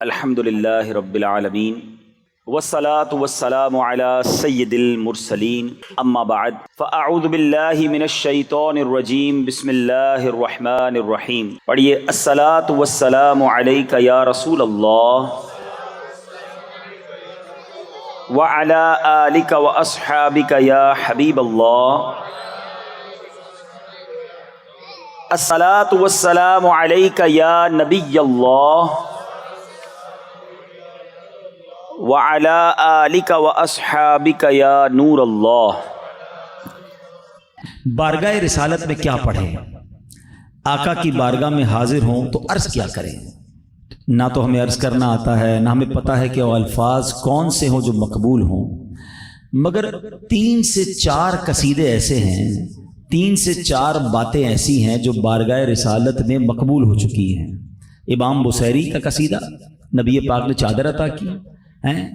الحمدللہ رب العالمین والصلاة والسلام علی سید المرسلین اما بعد فاعوذ باللہ من الشیطان الرجیم بسم اللہ الرحمن الرحیم. پڑھیے الصلاة والسلام علیک یا رسول اللہ وعلی آلک واصحابک یا حبیب اللہ. الصلاة والسلام علیک یا نبی اللہ وَعَلَىٰ آلِكَ وَأَصْحَابِكَ يَا نور اللہ. بارگاہ رسالت میں کیا پڑھیں؟ آقا کی بارگاہ میں حاضر ہوں تو عرض کیا کریں؟ نہ تو ہمیں عرض کرنا آتا ہے، نہ ہمیں پتہ ہے کہ وہ الفاظ کون سے ہوں جو مقبول ہوں، مگر 3 سے 4 قصیدے ایسے ہیں، 3 سے 4 باتیں ایسی ہیں جو بارگاہ رسالت میں مقبول ہو چکی ہیں. امام بصیری کا قصیدہ، نبی پاک نے چادر عطا کی.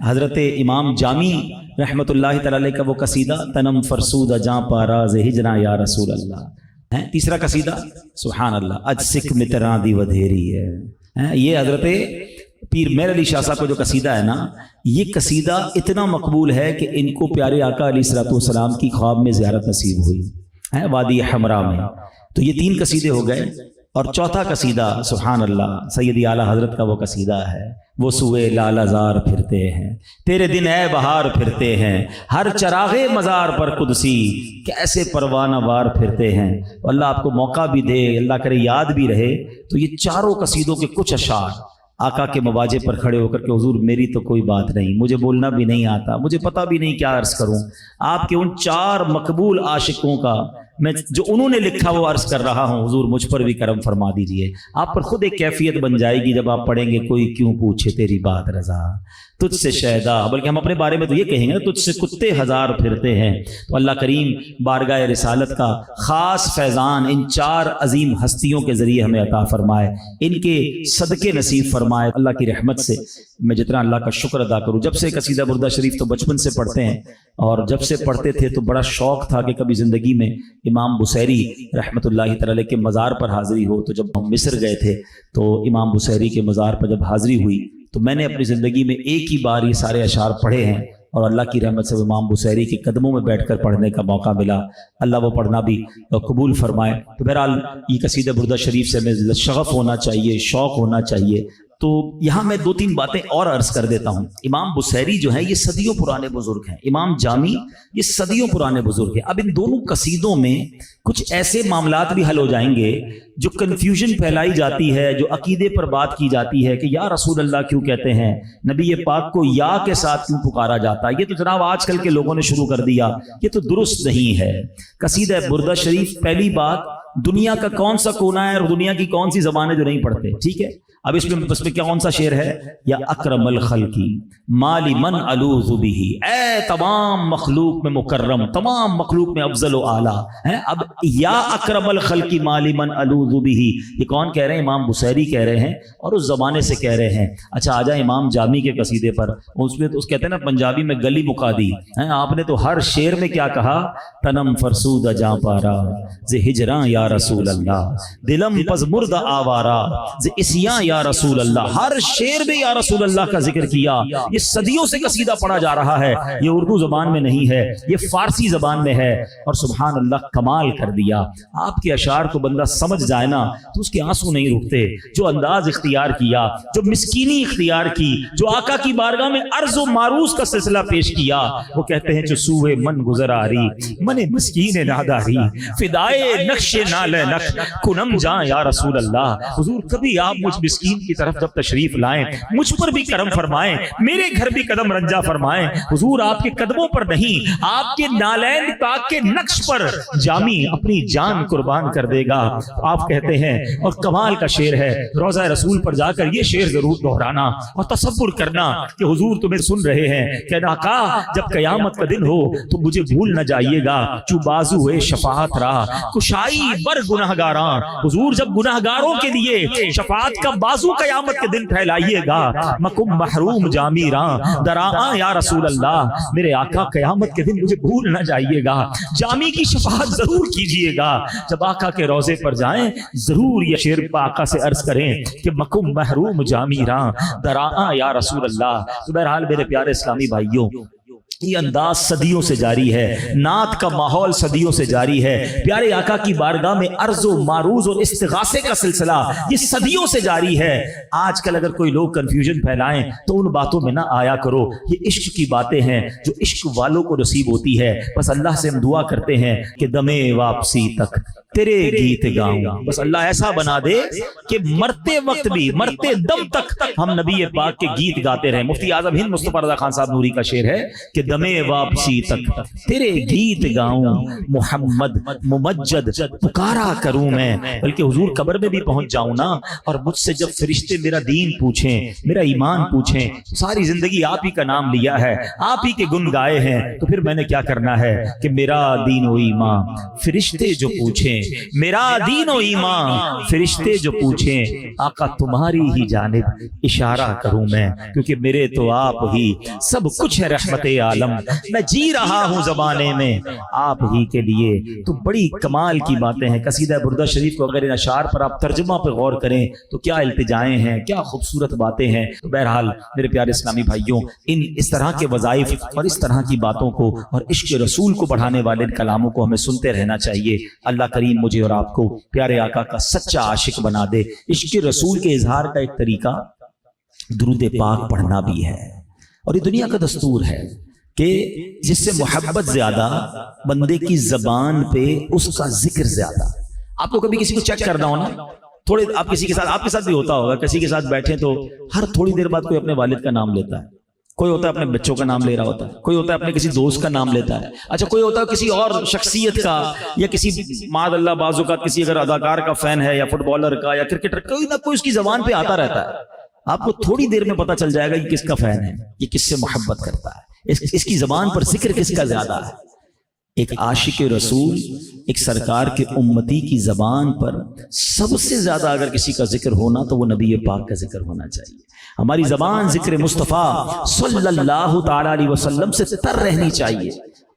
حضرت امام جامی رحمۃ اللہ تعالی علیہ کا وہ قصیدہ تنم فرسود جاں پاراز ہجراں یا رسول اللہ. تیسرا قصیدہ سبحان اللہ اج سکھ متراں دی ودھیری ہے. یہ حضرت پیر مہر علی شاہ صاحب کا جو قصیدہ ہے نا، یہ قصیدہ اتنا مقبول ہے کہ ان کو پیارے آقا علیہ الصلوۃ والسلام کی خواب میں زیارت نصیب ہوئی وادی حمراء میں. تو یہ 3 قصیدے ہو گئے. اور چوتھا قصیدہ سبحان اللہ سیدی اعلیٰ حضرت کا وہ قصیدہ ہے، وہ سوئے لال ازار پھرتے ہیں تیرے دن اے بہار پھرتے ہیں، ہر چراغے مزار پر قدسی کیسے پروانہ وار پھرتے ہیں. اللہ آپ کو موقع بھی دے، اللہ کرے یاد بھی رہے. تو یہ چاروں قصیدوں کے کچھ اشعار آقا کے مواجے پر کھڑے ہو کر کے حضور میری تو کوئی بات نہیں، مجھے بولنا بھی نہیں آتا، مجھے پتہ بھی نہیں کیا عرض کروں. آپ کے ان 4 مقبول عاشقوں کا میں جو انہوں نے لکھا وہ عرض کر رہا ہوں. حضور مجھ پر بھی کرم فرما دیجئے. آپ پر خود ایک کیفیت بن جائے گی جب آپ پڑھیں گے کوئی کیوں پوچھے تیری بات رضا تجھ سے شیدا، بلکہ ہم اپنے بارے میں تو یہ کہیں گے تجھ سے کتے ہزار پھرتے ہیں. تو اللہ کریم بارگاہ رسالت کا خاص فیضان ان 4 عظیم ہستیوں کے ذریعے ہمیں عطا فرمائے، ان کے صدقے نصیب فرمائے. اللہ کی رحمت سے میں جتنا اللہ کا شکر ادا کروں. جب سے قصیدہ بردہ شریف تو بچپن سے پڑھتے ہیں، اور جب سے پڑھتے تھے تو بڑا شوق تھا کہ کبھی زندگی میں امام بصیری رحمۃ اللہ تعالی کے مزار پر حاضری ہو. تو جب ہم مصر گئے تھے تو امام بصیری کے مزار پر جب حاضری ہوئی تو میں نے اپنی زندگی میں ایک ہی بار یہ سارے اشعار پڑھے ہیں، اور اللہ کی رحمت سے امام بصیری کے قدموں میں بیٹھ کر پڑھنے کا موقع ملا. اللہ وہ پڑھنا بھی قبول فرمائے. تو بہرحال یہ قصیدہ بردہ شریف سے ہمیں شغف ہونا چاہیے، شوق ہونا چاہیے. تو یہاں میں 2-3 باتیں اور عرض کر دیتا ہوں. امام بصیری جو ہیں یہ صدیوں پرانے بزرگ ہیں، امام جامی یہ صدیوں پرانے بزرگ ہیں. اب ان دونوں قصیدوں میں کچھ ایسے معاملات بھی حل ہو جائیں گے جو کنفیوژن پھیلائی جاتی ہے، جو عقیدے پر بات کی جاتی ہے کہ یا رسول اللہ کیوں کہتے ہیں، نبی پاک کو یا کے ساتھ کیوں پکارا جاتا ہے. یہ تو جناب آج کل کے لوگوں نے شروع کر دیا، یہ تو درست نہیں ہے. قصیدہ بردہ شریف پہلی بات دنیا کا کون سا کونا ہے اور دنیا کی کون سی زبان ہے جو نہیں پڑھتے، ٹھیک ہے. اب اس میں کون سا شعر ہے؟ یا اکرم الخلقی مالی من الوذ بہ، اے تمام مخلوق میں مکرم، تمام مخلوق میں افضل و اعلیٰ ہے. اب یا اکرم الخلقی مالی من الوذ بہ یہ کون کہہ رہے ہیں؟ امام بصیری کہہ رہے ہیں، اور اس زمانے سے کہہ رہے ہیں. اچھا آ جائیں امام جامی کے قصیدے پر. اس میں تو اس کہتے ہیں نا پنجابی میں گلی مکا دی ہے. آپ نے تو ہر شعر میں کیا کہا؟ تنم فرسود جاں پارا ز ہجراں یا رسول اللہ، دلم پز مرد آوارا ز اسیاں یا رسول اللہ. ہر شعر میں یا رسول اللہ کا ذکر کیا. یہ صدیوں سے قصیدہ پڑھا جا رہا ہے. یہ اردو زبان میں نہیں ہے، یہ فارسی زبان میں ہے. اور سبحان اللہ کمال کر دیا. آپ کے اشعار کو بندہ سمجھ جائے نا تو اس کے آنسو نہیں رکتے. جو انداز اختیار کیا، جو مسکینی اختیار کی، جو آقا کی بارگاہ میں عرض و معروض کا سلسلہ پیش کیا، وہ کہتے ہیں جو سوئے من گزراری من مسکین ناداری فدائے نقش نال نقش کنم جاں یا رسول اللہ. حضور کبھی آپ مجھ مسکین کی طرف جب تشریف لائیں، مجھ پر بھی کرم فرمائیں، میرے گھر بھی قدم رنجا فرمائیں. حضور آپ کے قدموں پر نہیں، آپ کے نالین پاک کے نقش پر جامی اپنی جان قربان کر دے گا. آپ کہتے ہیں، اور کمال کا شعر ہے، روضہ رسول پر جا کر یہ شعر ضرور دہرانا اور تصور کرنا کہ حضور تمہیں سن رہے ہیں. کہنا آقا جب قیامت کا دن ہو تو مجھے بھول نہ جائیے گا، چو بازو ہوئے شفاعت را کشائی بر گناہگاراں. حضور جب گناہگاروں کے لیے شفاعت کا بازو قیامت کے دن پھیلائیے گا، مکم محروم جامیراں دراں یا رسول اللہ، میرے آقا قیامت کے دن مجھے بھول نہ جائیے گا، جامی کی شفاعت ضرور کیجیے گا۔ جب آقا کے روضے پر جائیں ضرور یہ شعر آقا سے عرض کریں کہ مکم محروم جامیراں دراں یا رسول اللہ۔ تو بہرحال میرے پیارے اسلامی بھائیوں، یہ انداز صدیوں سے جاری ہے، نعت کا ماحول صدیوں سے جاری ہے، پیارے آقا کی بارگاہ میں عرض و معروض اور استغاثے کا سلسلہ یہ صدیوں سے جاری ہے۔ آج کل اگر کوئی لوگ کنفیوژن پھیلائیں تو ان باتوں میں نہ آیا کرو، یہ عشق کی باتیں ہیں جو عشق والوں کو نصیب ہوتی ہے۔ بس اللہ سے ہم دعا کرتے ہیں کہ دمے واپسی تک تیرے گیت گاؤں، بس اللہ ایسا بنا دے کہ مرتے وقت بھی، مرتے دم تک ہم نبی پاک کے گیت گاتے رہیں۔ مفتی اعظم ہند مصطفیٰ رضا خان صاحب نوری کا شعر ہے کہ دمے واپسی تک تیرے گیت گاؤں، محمد ممجد پکارا کروں میں، بلکہ حضور قبر میں بھی پہنچ جاؤں نا اور مجھ سے جب فرشتے میرا دین پوچھیں، میرا ایمان پوچھیں، ساری زندگی آپ ہی کا نام لیا ہے، آپ ہی کے گن گائے ہیں، تو پھر میں نے کیا کرنا ہے کہ میرا دین و ایمان فرشتے جو پوچھیں، میرا دین و ایمان فرشتے جو پوچھیں، آقا تمہاری ہی جانب اشارہ کروں میں، کیونکہ میرے تو آپ ہی سب کچھ ہے رحمت عالم، میں جی رہا ہوں زمانے میں آپ ہی کے لیے۔ تو بڑی کمال کی باتیں ہیں۔ قصیدہ بردہ شریف کو اگر ان اشعار پر آپ ترجمہ پہ غور کریں تو کیا التجائیں ہیں، کیا خوبصورت باتیں ہیں۔ تو بہرحال میرے پیارے اسلامی بھائیوں، اس طرح کے وظائف اور اس طرح کی باتوں کو اور عشق رسول کو بڑھانے والے کلاموں کو ہمیں سنتے رہنا چاہیے۔ اللہ کریم مجھے اور آپ کو پیارے آقا کا سچا عاشق بنا دے۔ عشق رسول کے اظہار کا ایک طریقہ درود پاک پڑھنا بھی ہے، اور یہ دنیا کا دستور ہے کہ جس سے محبت زیادہ بندے کی زبان پہ اس کا ذکر زیادہ۔ آپ کو کبھی کسی کو چیک کرنا ہو نا، تھوڑے آپ کسی کے ساتھ، آپ کے ساتھ بھی ہوتا ہوگا، کسی کے ساتھ بیٹھیں تو ہر تھوڑی دیر بعد کوئی اپنے والد کا نام لیتا ہے، کوئی ہوتا ہے اپنے بچوں کا نام لے رہا ہوتا ہے، کوئی ہوتا ہے اپنے کسی دوست کا نام لیتا ہے، اچھا کوئی ہوتا ہے کسی اور شخصیت کا، یا کسی معاذ اللہ بعض اوقات کسی اگر اداکار کا فین ہے یا فٹ بالر کا یا کرکٹر، کوئی نہ کوئی اس کی زبان پہ آتا رہتا ہے۔ آپ کو تھوڑی دیر میں پتا چل جائے گا یہ کس کا فین ہے، یہ کس سے محبت کرتا ہے، اس کی زبان پر ذکر کس کا زیادہ ہے۔ ایک عاشق رسول، ایک سرکار کے امتی کی زبان پر سب سے زیادہ اگر کسی کا ذکر ہونا تو وہ نبی پاک کا ذکر ہونا چاہیے۔ ہماری زبان ذکر مصطفیٰ صلی اللہ تعالی علیہ وسلم سے تر رہنی چاہیے۔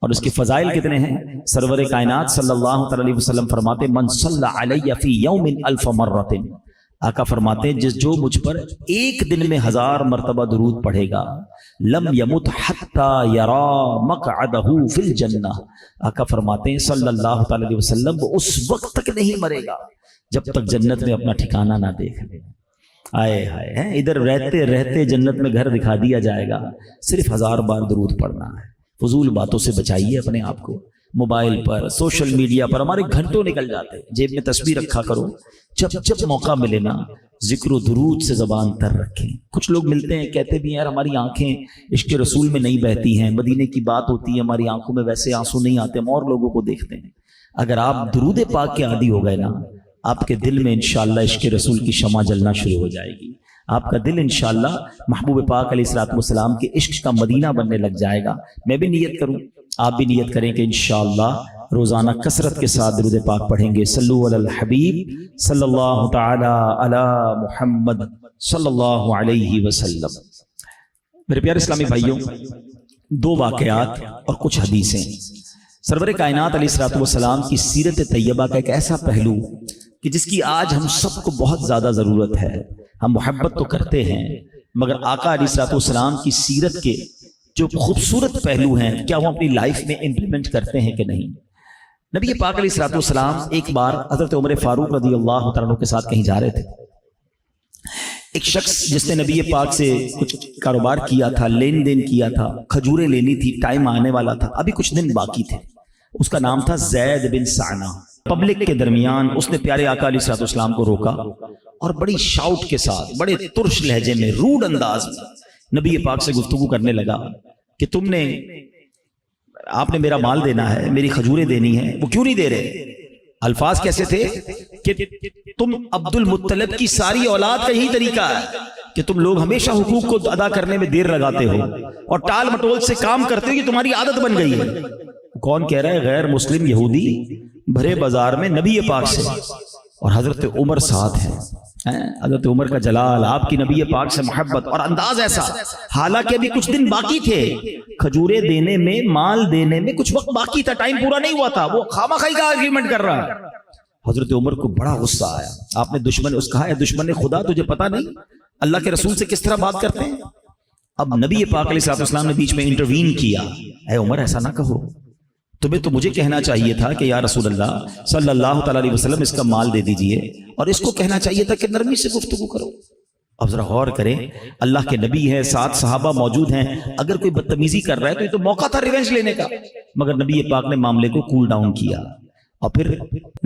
اور اس کے فضائل کتنے ہیں؟ سرور کائنات صلی اللہ تعالی علیہ وسلم فرماتے من صلی علی فی یوم الف مرۃ، آقا فرماتے ہیں جو مجھ پر ایک دن میں 1000 مرتبہ درود پڑھے گا، لم یمت حتی یرا مقعدہ فی الجنہ، آقا فرماتے ہیں صلی اللہ تعالی علیہ وسلم وہ اس وقت تک نہیں مرے گا جب تک جنت میں اپنا ٹھکانہ نہ دیکھ لے۔ آئے ہائے، ادھر رہتے رہتے جنت میں گھر دکھا دیا جائے گا، صرف 1000 بار درود پڑھنا ہے۔ فضول باتوں سے بچائیے اپنے آپ کو، موبائل پر، سوشل میڈیا پر ہمارے گھنٹوں نکل جاتے ہیں۔ جیب میں تسبیح رکھا کرو، جب موقع ملے نا ذکر و درود سے زبان تر رکھیں۔ کچھ لوگ ملتے ہیں کہتے بھی ہیں یار ہماری آنکھیں عشق رسول میں نہیں بہتی ہیں، مدینے کی بات ہوتی ہے ہماری آنکھوں میں ویسے آنسو نہیں آتے، ہم اور لوگوں کو دیکھتے ہیں۔ اگر آپ درود پاک کے عادی ہو گئے نا، آپ کے دل میں انشاءاللہ عشق رسول کی شمع جلنا شروع ہو جائے گی، آپ کا دل انشاءاللہ محبوب پاک علیہ الصلوۃ والسلام کے عشق کا مدینہ بننے لگ جائے گا۔ میں بھی نیت کروں، آپ بھی نیت کریں کہ انشاءاللہ روزانہ کثرت کے ساتھ درود پاک پڑھیں گے۔ صلو علی الحبیب صلی اللہ تعالی علی محمد صلی اللہ علیہ وسلم۔ میرے پیارے اسلامی بھائیوں، 2 واقعات اور کچھ حدیثیں۔ سرور کائنات علیہ الصلوۃ والسلام کی سیرت طیبہ کا ایک ایسا پہلو کہ جس کی آج ہم سب کو بہت زیادہ ضرورت ہے۔ ہم محبت تو کرتے ہیں مگر آقا علیہ الصلوۃ والسلام کی سیرت کے جو خوبصورت پہلو ہیں کیا وہ اپنی لائف میں امپلیمنٹ کرتے ہیں کہ نہیں؟ نبی پاک علیہ الصلوۃ والسلام ایک بار حضرت عمر فاروق رضی اللہ تعالیٰ عنہ کے ساتھ کہیں جا رہے تھے۔ ایک شخص جس نے نبی پاک سے کچھ کاروبار کیا تھا، لین دین کیا تھا، کھجوریں لینی تھی، ٹائم آنے والا تھا، ابھی کچھ دن باقی تھے، اس کا نام تھا زید بن سعنہ۔ پبلک کے درمیان اس نے پیارے آقا علیہ الصلوۃ والسلام کو روکا اور بڑی شاؤٹ کے ساتھ، بڑے ترش لہجے میں، روڈ انداز میں نبی پاک سے گفتگو کرنے لگا کہ آپ نے میرا مال دینا ہے، میری کھجوریں دینی ہیں، وہ کیوں نہیں دے رہے؟ الفاظ کیسے تھے کہ تم عبد المطلب کی ساری اولاد کا یہی طریقہ ہے کہ تم لوگ ہمیشہ حقوق کو ادا کرنے میں دیر لگاتے ہو اور ٹال مٹول سے کام کرتے ہو، یہ تمہاری عادت بن گئی ہے۔ کون کہہ رہا ہے؟ غیر مسلم یہودی بھرے بازار میں نبی پاک سے، اور حضرت عمر ساتھ ہیں۔ حضرت عمر کا جلال، آپ کی نبی پاک سے محبت اور انداز ایسا، حالانکہ ابھی کچھ دن باقی تھے، کھجورے دینے میں، مال دینے میں کچھ وقت باقی تھا، ٹائم پورا نہیں ہوا تھا، وہ خامخواہی کا آرگیومنٹ کر رہا ہے۔ حضرت عمر کو بڑا غصہ آیا۔ آپ نے دشمن اس کہا، اے دشمن خدا، تجھے پتا نہیں اللہ کے رسول سے کس طرح بات کرتے ہیں؟ اب نبی پاک علیہ السلام نے بیچ میں انٹروین کیا، اے عمر ایسا نہ کہو، تمہیں تو مجھے کہنا چاہیے تھا کہ یا رسول اللہ صلی اللہ تعالی علیہ وسلم اس کا مال دے دیجئے، اور اس کو کہنا چاہیے تھا کہ نرمی سے گفتگو کرو۔ اب ذرا غور کریں، اللہ کے نبی ہے، 7 صحابہ موجود ہیں، اگر کوئی بدتمیزی کر رہا ہے تو یہ تو موقع تھا ریونج لینے کا، مگر نبی پاک نے معاملے کو کول ڈاؤن کیا، اور پھر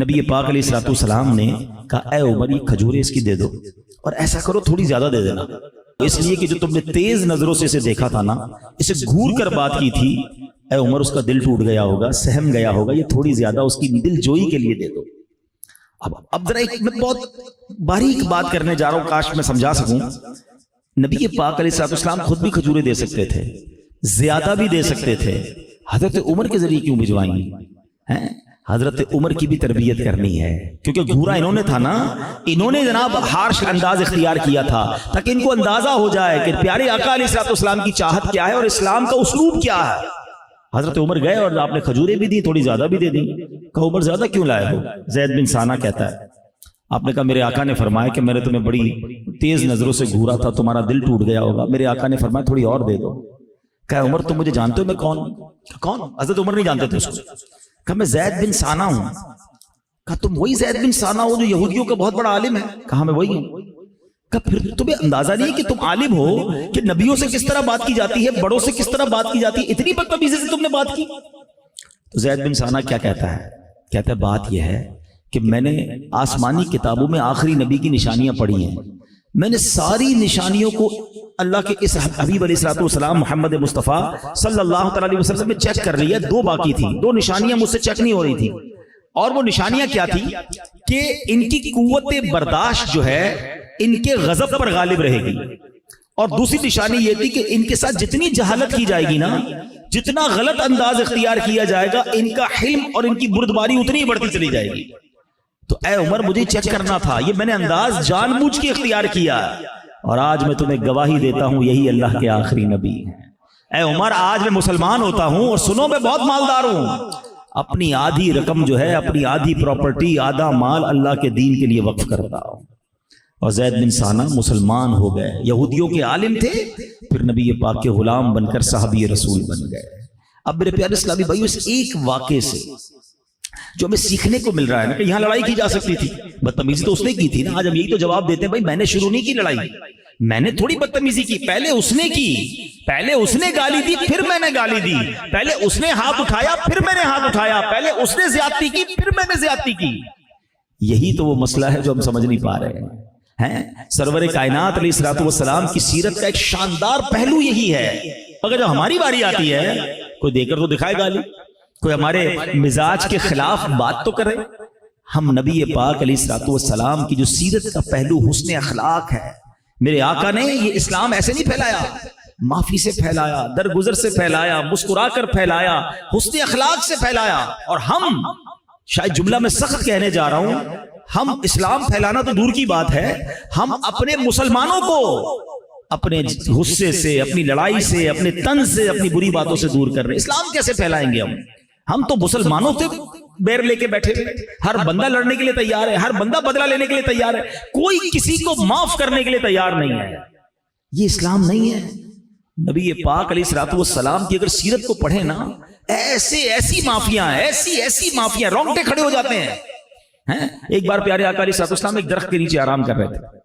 نبی پاک علیہ السلام نے کہا اے عمر یہ کھجورے اس کی دے دو، اور ایسا کرو تھوڑی زیادہ دے دینا، اس لیے کہ جو تم نے تیز نظروں سے اسے دیکھا تھا نا، اسے گھور کر بات کی تھی، اے عمر اس کا دل ٹوٹ گیا ہوگا، سہم گیا ہوگا، یہ تھوڑی زیادہ اس کی دل جوئی کے لیے دے دو۔ اب ذرا میں بہت باریک بات کرنے جا رہا ہوں، کاش میں سمجھا سکوں۔ نبی پاک علیہ السلام خود بھی کھجورے دے سکتے تھے، زیادہ بھی دے سکتے تھے، حضرت عمر کے ذریعے کیوں بھجوائیں ہیں؟ حضرت عمر کی بھی تربیت کرنی ہے، کیونکہ گھورا انہوں نے تھا نا، انہوں نے جناب ہارش انداز اختیار کیا تھا تاکہ ان کو اندازہ ہو جائے کہ پیارے آقا علیہ السلام کی چاہت کیا ہے اور اسلام کا اسلوب کیا ہے۔ حضرت عمر گئے اور آپ نے کھجورے بھی دی، تھوڑی زیادہ بھی دے دی۔ کہا عمر زیادہ کیوں لائے ہو؟ زید بن ثانہ کہتا ہے آپ نے کہا میرے آقا نے فرمایا کہ میں نے تمہیں بڑی تیز نظروں سے گھورا تھا، تمہارا دل ٹوٹ گیا ہوگا، میرے آقا نے فرمایا تھوڑی اور دے دو۔ کہا عمر تم مجھے جانتے ہو میں کون ہوں؟ کون؟ حضرت عمر نہیں جانتے تھے اس کو۔ کہا میں زید بن ثانہ ہوں۔ کہا تم وہی زید بن ثانہ ہو جو یہودیوں کا بہت بڑا عالم ہے؟ کہا میں وہی ہوں۔ کہ پھر تمہیں اندازہ نہیں کہ تم عالم ہو کہ نبیوں سے کس طرح بات کی جاتی ہے، بڑوں سے کس طرح بات کی جاتی ہے، اتنی بدتمیزی سے تم نے بات کی؟ تو زید بن ثانہ کیا کہتا ہے؟ کہتا ہے بات یہ ہے کہ میں نے آسمانی کتابوں میں آخری نبی کی نشانیاں پڑھی ہیں، میں نے ساری نشانیوں کو اللہ کے اس حبیب علیہ السلام محمد مصطفیٰ صلی اللہ تعالی علیہ وسلم میں چیک کر رہی ہے، 2 باقی تھی، 2 نشانیاں مجھ سے چیک نہیں ہو رہی تھی، اور وہ نشانیاں کیا تھی کہ ان کی قوت برداشت جو ہے ان کے غضب پر غالب رہے گی، اور دوسری نشانی یہ تھی کہ ان کے ساتھ جتنی جہالت کی جائے گی نا، جتنا غلط انداز اختیار کیا جائے گا، ان کا حلم اور ان کی بردباری اتنی بڑھتی چلی جائے گی۔ تو اے عمر مجھے چیک کرنا تھا، یہ میں نے انداز جان بوجھ کے اختیار کیا، اور آج میں تمہیں گواہی دیتا ہوں یہی اللہ کے آخری نبی ہیں۔ اے عمر آج میں مسلمان ہوتا ہوں، اور سنو میں بہت مالدار ہوں، اپنی آدھی رقم جو ہے، اپنی آدھی پراپرٹی، آدھا مال اللہ کے دین کے لیے وقف کرتا ہوں۔ اور زید بن ثانہ مسلمان ہو گئے، یہودیوں کے عالم تھے، پھر نبی پاک کے غلام بن کر صحابی رسول بن گئے۔ اب میرے پیارے اسلامی بھائیو، اس ایک واقعے سے جو ہمیں سیکھنے کو مل رہا ہے نا کہ یہاں لڑائی کی جا سکتی تھی، بدتمیزی تو اس نے کی تھی نا، آج ہم یہی تو جواب دیتے ہیں بھائی میں نے شروع نہیں کی لڑائی، میں نے تھوڑی بدتمیزی کی، پہلے اس نے کی، پہلے اس نے گالی دی پھر میں نے گالی دی، پہلے اس نے ہاتھ اٹھایا پھر میں نے ہاتھ اٹھایا، پہلے اس نے زیادتی کی پھر میں نے زیادتی کی۔ یہی تو وہ مسئلہ ہے جو ہم سمجھ نہیں پا رہے ہیں۔ سرور کائنات علیہ السلام کی سیرت کا ایک شاندار پہلو یہی ہے، اگر جب ہماری باری آتی ہے کوئی دے کر تو دکھائے گالی، کوئی ہمارے مزاج کے خلاف بات تو کرے۔ ہم نبی پاک علیہ السلام کی جو سیرت کا پہلو حسن اخلاق ہے، میرے آقا نے یہ اسلام ایسے نہیں پھیلایا، معافی سے پھیلایا، درگزر سے پھیلایا، مسکرا کر پھیلایا، حسن اخلاق سے پھیلایا۔ اور ہم شاید جملہ میں سخت کہنے جا رہا ہوں، ہم اسلام پھیلانا تو دور کی بات ہے، ہم اپنے مسلمانوں کو اپنے غصے سے، اپنی لڑائی سے، اپنے طنز سے، اپنی بری باتوں سے دور کر رہے ہیں۔ اسلام کیسے پھیلائیں گے ہم تو مسلمانوں سے بیر لے کے بیٹھے ہوئے، ہر بندہ لڑنے کے لیے تیار ہے، ہر بندہ بدلہ لینے کے لیے تیار ہے، کوئی کسی کو معاف کرنے کے لیے تیار نہیں ہے۔ یہ اسلام نہیں ہے۔ نبی پاک علیہ السلام کی اگر سیرت کو پڑھیں نا، ایسی معافیاں رونگٹے کھڑے ہو جاتے ہیں۔ ایک بار پیارے آقا علیہ السلام ایک درخت کے نیچے آرام کر رہے تھے،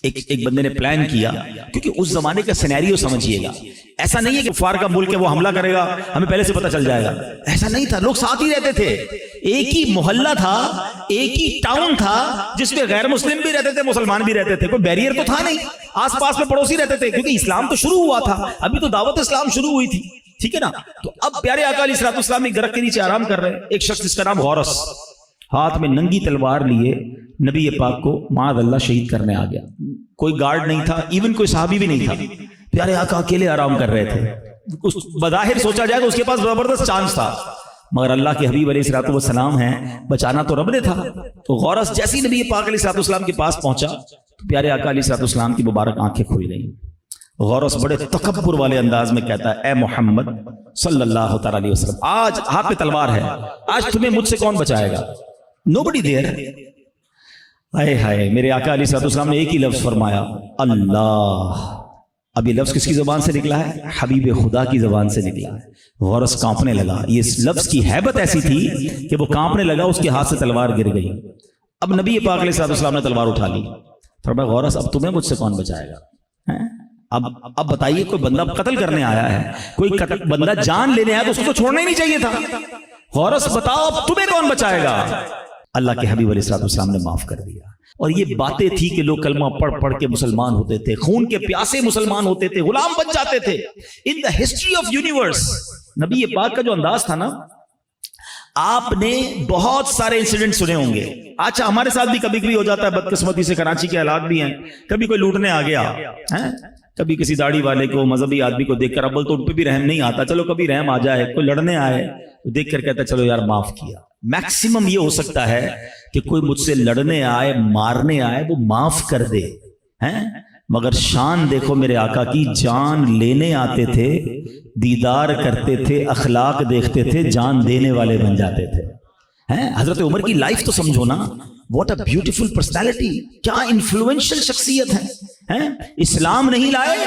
ایک بندے نے پلان کیا، کیونکہ اس زمانے کا سینیریو سمجھیے گا، ایسا نہیں ہے کہ کفار کا ملک ہے وہ حملہ کرے گا ہمیں پہلے سے پتہ چل جائے گا، ایسا نہیں تھا، لوگ ساتھ ہی رہتے تھے، ایک ہی محلہ تھا، ایک ہی ٹاؤن تھا جس میں غیر مسلم بھی رہتے تھے، مسلمان بھی رہتے تھے، کوئی بیریئر تو تھا نہیں، آس پاس میں پڑوسی رہتے تھے، کیونکہ اسلام تو شروع ہوا تھا، ابھی تو دعوت اسلام شروع ہوئی تھی، ٹھیک ہے نا۔ تو اب پیارے آقا علیہ السلام ایک درخت کے نیچے آرام کر رہے، ایک شخص جس کا نام غورس ہاتھ میں ننگی تلوار لیے نبی پاک کو معاذ اللہ شہید کرنے آ گیا، کوئی گارڈ نہیں تھا، ایون کوئی صحابی بھی نہیں تھا، پیارے آقا اکیلے آرام کر رہے تھے۔ بظاہر سوچا جائے تو اس کے پاس زبردست چانس تھا، مگر اللہ کے حبیب علیہ الصلوۃ والسلام ہیں، بچانا تو رب نے تھا۔ تو غورث جیسی نبی پاک علیہ الصلوۃ والسلام کے پاس پہنچا تو پیارے آقا علیہ الصلوۃ والسلام کی مبارک آنکھیں کھل گئیں۔ غورث بڑے تکبر والے انداز میں کہتا ہے، اے محمد صلی اللہ تعالی علیہ وسلم، آج ہاتھ پہ تلوار ہے، آج تمہیں مجھ سے کون بچائے گا؟ Nobody their. ہائے ہائے، میرے آقا علیہ الصلوۃ والسلام نے ایک ہی لفظ فرمایا، اللہ۔ اب یہ لفظ کس کی زبان سے نکلا ہے؟ حبیب خدا کی زبان سے نکلا ہے۔ غورث کانپنے لگا، یہ لفظ کی ہیبت ایسی تھی کہ وہ کانپنے لگا، اس کے ہاتھ سے تلوار گر گئی۔ اب نبی پاک علیہ الصلوۃ والسلام نے تلوار اٹھا لی، فرمایا غورث اب تمہیں مجھ سے کون بچائے گا؟ اب بتائیے، کوئی بندہ قتل کرنے آیا ہے، کوئی بندہ جان لینے آیا تو اس کو چھوڑنا ہی نہیں چاہیے تھا۔ غورث بتاؤ اب تمہیں کون بچائے گا؟ اللہ کے حبیب علیہ الصلوۃ والسلام نے معاف کر دیا۔ اور یہ باتیں تھی کہ لوگ کلمہ پڑھ پڑھ کے مسلمان ہوتے تھے، خون کے پیاسے مسلمان ہوتے تھے، غلام بن جاتے تھے۔ ان دا ہسٹری آف یونیورس نبی پاک کا جو انداز تھا نا، آپ نے بہت سارے انسیڈنٹ سنے ہوں گے۔ اچھا، ہمارے ساتھ بھی کبھی کبھی ہو جاتا ہے، بدقسمتی سے کراچی کے حالات بھی ہیں، کبھی کوئی لوٹنے آ گیا، کبھی کسی داڑھی والے کو، مذہبی آدمی کو دیکھ کر ابل تو ان پہ بھی رحم نہیں آتا، چلو کبھی رحم آ جائے، کوئی لڑنے آئے دیکھ کر کہتا ہے چلو یار معاف کیا۔ میکسیمم یہ ہو سکتا ہے کہ کوئی مجھ سے لڑنے آئے، مارنے آئے، وہ معاف کر دے، مگر شان دیکھو میرے آقا کی، جان لینے آتے تھے، دیدار کرتے تھے، اخلاق دیکھتے تھے، جان دینے والے بن جاتے تھے۔ حضرت عمر کی لائف تو سمجھو نا، واٹ اے بیوٹیفل پرسنالٹی، کیا انفلوئنشل شخصیت ہے۔ اسلام نہیں لائے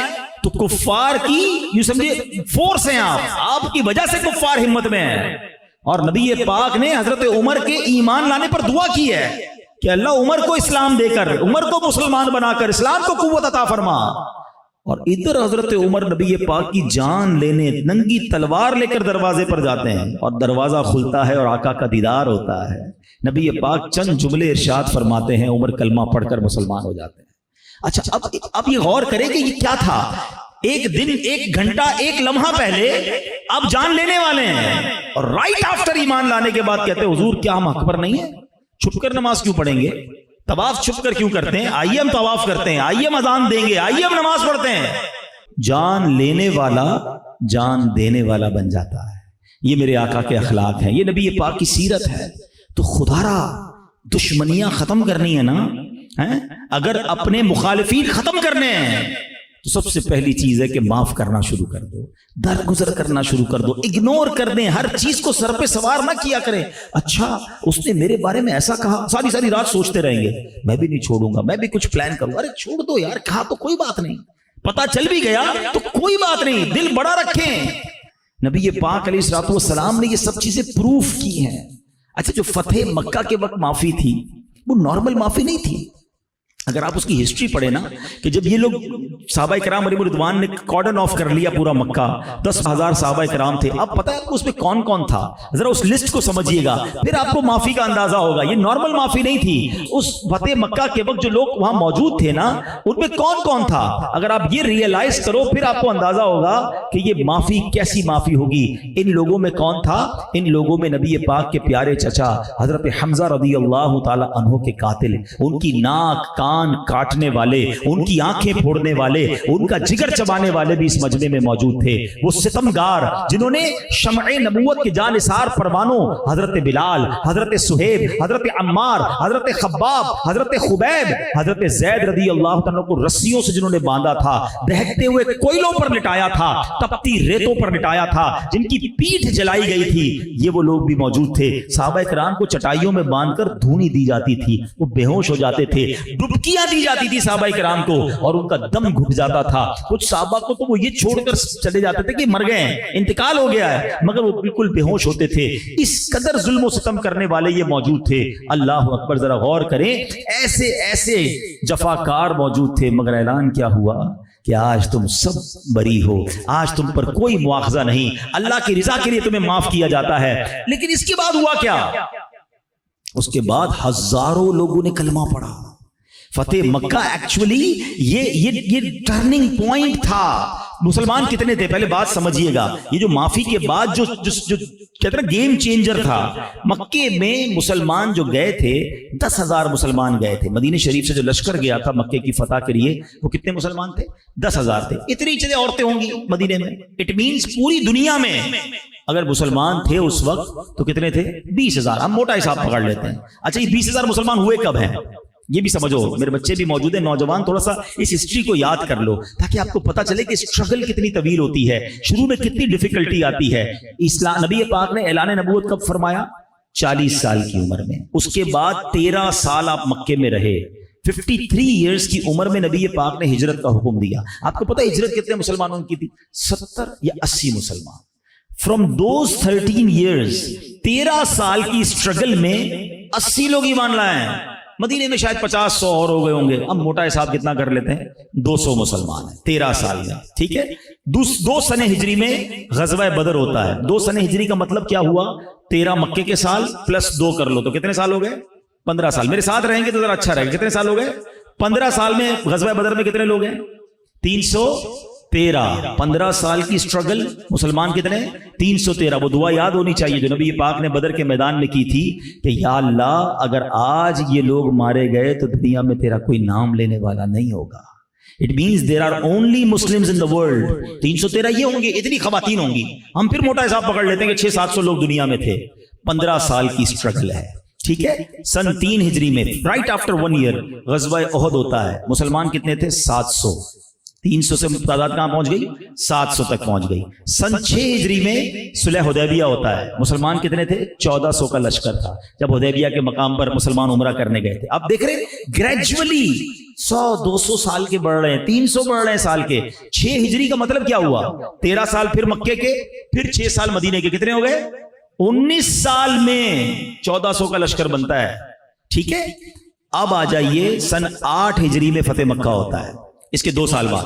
تو کفار کی یوں سمجھے فورس ہیں، آپ کی وجہ سے کفار ہمت میں ہیں۔ اور نبی پاک نے حضرت عمر کے ایمان لانے پر دعا کی ہے کہ اللہ عمر کو اسلام دے کر، عمر کو مسلمان بنا کر اسلام کو قوت عطا فرما۔ اور ادھر حضرت عمر نبی پاک کی جان لینے ننگی تلوار لے کر دروازے پر جاتے ہیں، اور دروازہ کھلتا ہے اور آقا کا دیدار ہوتا ہے۔ نبی پاک چند جملے ارشاد فرماتے ہیں، عمر کلمہ پڑھ کر مسلمان ہو جاتے ہیں۔ اچھا، اب یہ غور کریں کہ یہ کیا تھا؟ ایک دن، ایک گھنٹہ، ایک لمحہ پہلے آپ جان لینے والے ہیں، اور رائٹ آفٹر ایمان لانے کے بعد کہتے ہیں حضور کیا ہم اکبر نہیں ہیں؟ چھپ کر نماز کیوں پڑھیں گے؟ طواف چھپ کر کیوں کرتے ہیں؟ آئیے ہم طواف کرتے ہیں، آئیے ہم اذان دیں گے، آئیے ہم نماز پڑھتے ہیں۔ جان لینے والا جان دینے والا بن جاتا ہے۔ یہ میرے آقا کے اخلاق ہیں، یہ نبی پاک کی سیرت ہے۔ تو خدا را دشمنیاں ختم کرنی ہے نا، اگر اپنے مخالفین ختم کرنے ہیں تو سب سے پہلی چیز ہے کہ معاف کرنا شروع کر دو، درگزر کرنا شروع کر دو، اگنور کر دیں، ہر چیز کو سر پہ سوار نہ کیا کریں۔ اچھا اس نے میرے بارے میں ایسا کہا، ساری رات سوچتے رہیں گے، میں بھی نہیں چھوڑوں گا، میں بھی کچھ پلان کروں۔ ارے چھوڑ دو یار، کہا تو کوئی بات نہیں، پتا چل بھی گیا تو کوئی بات نہیں، دل بڑا رکھیں۔ نبی پاک علیہ الصلوۃ والسلام نے یہ سب چیزیں پروف کی ہیں۔ اچھا، جو فتح مکہ کے وقت معافی تھی وہ نارمل معافی نہیں تھی۔ اگر آپ اس کی ہسٹری پڑھیں نا، کہ جب یہ لوگ صحابہ کرام علیہ رضوان نے کارڈن آف کر لیا پورا مکہ، 10,000 صحابہ کرام تھے، اب پتہ ہے آپ کو اس میں کون کون تھا؟ ذرا اس لسٹ کو سمجھیے گا، پھر آپ کو معافی کا اندازہ ہوگا۔ یہ نارمل معافی نہیں تھی۔ اس فتح مکہ کے وقت جو لوگ وہاں موجود تھے نا، ان میں کون کون تھا؟ اگر آپ یہ ریئلائز کرو پھر آپ کو اندازہ ہوگا کہ یہ معافی کیسی معافی ہوگی۔ ان لوگوں میں کون تھا؟ ان لوگوں میں نبی پاک کے پیارے چچا حضرت حمزہ رضی اللہ تعالی عنہ کے قاتل، ان کی ناک کان کاٹنے والے، ان کی آنکھیں پھوڑنے والے، ان کا جگر چبانے والے بھی اس مجمع میں موجود تھے۔ وہ ستمگار جنہوں نے شمع نبوت کے جانثار پروانوں حضرت بلال، حضرت سہیب، حضرت عمار، حضرت خباب، حضرت خبیب، حضرت زید رضی اللہ تعالیٰ کو رسیوں سے جنہوں نے باندھا تھا، دہکتے ہوئے کوئلوں پر لٹایا تھا، تپتی ریتوں پر لٹایا تھا، جن کی پیٹھ جلائی گئی تھی، یہ وہ لوگ بھی موجود تھے۔ صحابہ کرام کو چٹائیوں میں باندھ کر دھونی دی جاتی تھی، وہ بے ہوش ہو جاتے تھے، ڈبکیاں دی جاتی تھی صحابہ کرام کو، اور ان کا دم گھٹ جاتا تھا۔ کچھ صحابہ کو تو وہ یہ چھوڑ کر چلے جاتے تھے کہ مر گئے ہیں، انتقال ہو گیا ہے، مگر وہ بالکل بے ہوش ہوتے تھے۔ اس قدر ظلم و ستم کرنے والے یہ موجود تھے۔ اللہ اکبر، ذرا غور کریں، ایسے ایسے جفاکار موجود تھے، مگر اعلان کیا ہوا کہ آج تم سب بری ہو، آج تم پر کوئی مواخذہ نہیں، اللہ کی رضا کے لیے تمہیں معاف کیا جاتا ہے۔ لیکن اس کے بعد ہوا کیا؟ اس کے بعد ہزاروں لوگوں نے کلمہ پڑھا۔ فتح مکہ ایکچولی یہ ٹرننگ پوائنٹ تھا۔ مسلمان کتنے تھے پہلے بات سمجھیے گا، یہ جو معافی کے بعد جو کہتے ہیں گیم چینجر تھا، مکے میں مسلمان جو گئے تھے 10,000 مسلمان گئے تھے۔ مدینہ شریف سے جو لشکر گیا تھا مکے کی فتح کے لیے، وہ کتنے مسلمان تھے؟ 10,000 تھے۔ اتنی چیزیں عورتیں ہوں گی مدینے میں، اٹ مینس پوری دنیا میں اگر مسلمان تھے اس وقت تو کتنے تھے؟ 20,000. ہم موٹا حساب پکڑ لیتے ہیں. اچھا یہ 20,000 مسلمان ہوئے کب ہیں یہ بھی سمجھو. میرے بچے بھی موجود ہیں, نوجوان, تھوڑا سا اس ہسٹری کو یاد کر لو تاکہ آپ کو پتا چلے کہ اسٹرگل کتنی طویل ہوتی ہے, شروع میں کتنی ڈیفیکلٹی آتی ہے. اسلام نبی پاک نے اعلان نبوت کب فرمایا؟ 40 سال کی عمر میں. اس کے بعد 13 سال آپ مکے میں رہے. 53 ایئرز کی عمر میں نبی پاک نے ہجرت کا حکم دیا. آپ کو پتا ہجرت کتنے مسلمانوں کی تھی؟ 70 یا 80 مسلمان. فرام دوز 13 ایئرز 13 سال کی اسٹرگل میں 80 لوگ ایمان لائے ہیں. مدینے میں شاید 50-100 اور ہو گئے ہوں گے. ہم موٹا حساب کتنا کر لیتے ہیں؟ 200 مسلمان ہیں 13 سال میں. ٹھیک ہے. 2 سن ہجری میں غزوہ بدر ہوتا ہے. 2 سن ہجری کا مطلب کیا ہوا؟ 13 مکے کے سال پلس 2 کر لو تو کتنے سال ہو گئے؟ 15 سال. میرے ساتھ رہیں گے تو ذرا اچھا رہے گا. کتنے سال ہو گئے؟ 15 سال میں غزوہ بدر میں کتنے لوگ ہیں؟ 313. 15 سال کی اسٹرگل, مسلمان کتنے؟ 313. وہ دعا یاد ہونی چاہیے جو نبی پاک نے بدر کے میدان میں کی تھی کہ یا اللہ اگر آج یہ لوگ مارے گئے تو دنیا میں تیرا کوئی نام لینے والا نہیں ہوگا. It means there are only Muslims in the world. 313 یہ ہوں گے, اتنی خواتین ہوں گی. ہم پھر موٹا حساب پکڑ لیتے ہیں کہ 600-700 لوگ دنیا میں تھے. 15 سال کی اسٹرگل ہے. ٹھیک ہے. سن 3 ہجری میں رائٹ آفٹر 1 ایئر غزوہ احد ہوتا ہے. مسلمان کتنے تھے؟ 700. 300 سے تعداد کہاں پہنچ گئی؟ 700 تک پہنچ گئی. سن 6 ہجری میں صلح حدیبیہ ہوتا ہے. مسلمان کتنے تھے؟ 1400 کا لشکر تھا جب حدیبیہ کے مقام پر مسلمان عمرہ کرنے گئے تھے. اب دیکھ رہے گریجولی 100-200 سال کے بڑھ رہے ہیں, 300 بڑھ رہے ہیں سال کے. 6 ہجری کا مطلب کیا ہوا؟ 13 سال پھر مکے کے, پھر 6 سال مدینے کے. کتنے ہو گئے؟ 19 سال میں 1400 کا لشکر بنتا ہے. ٹھیک ہے. اب آ جائیے سن 8 ہجری میں فتح مکہ ہوتا ہے. اس کے 2 سال بعد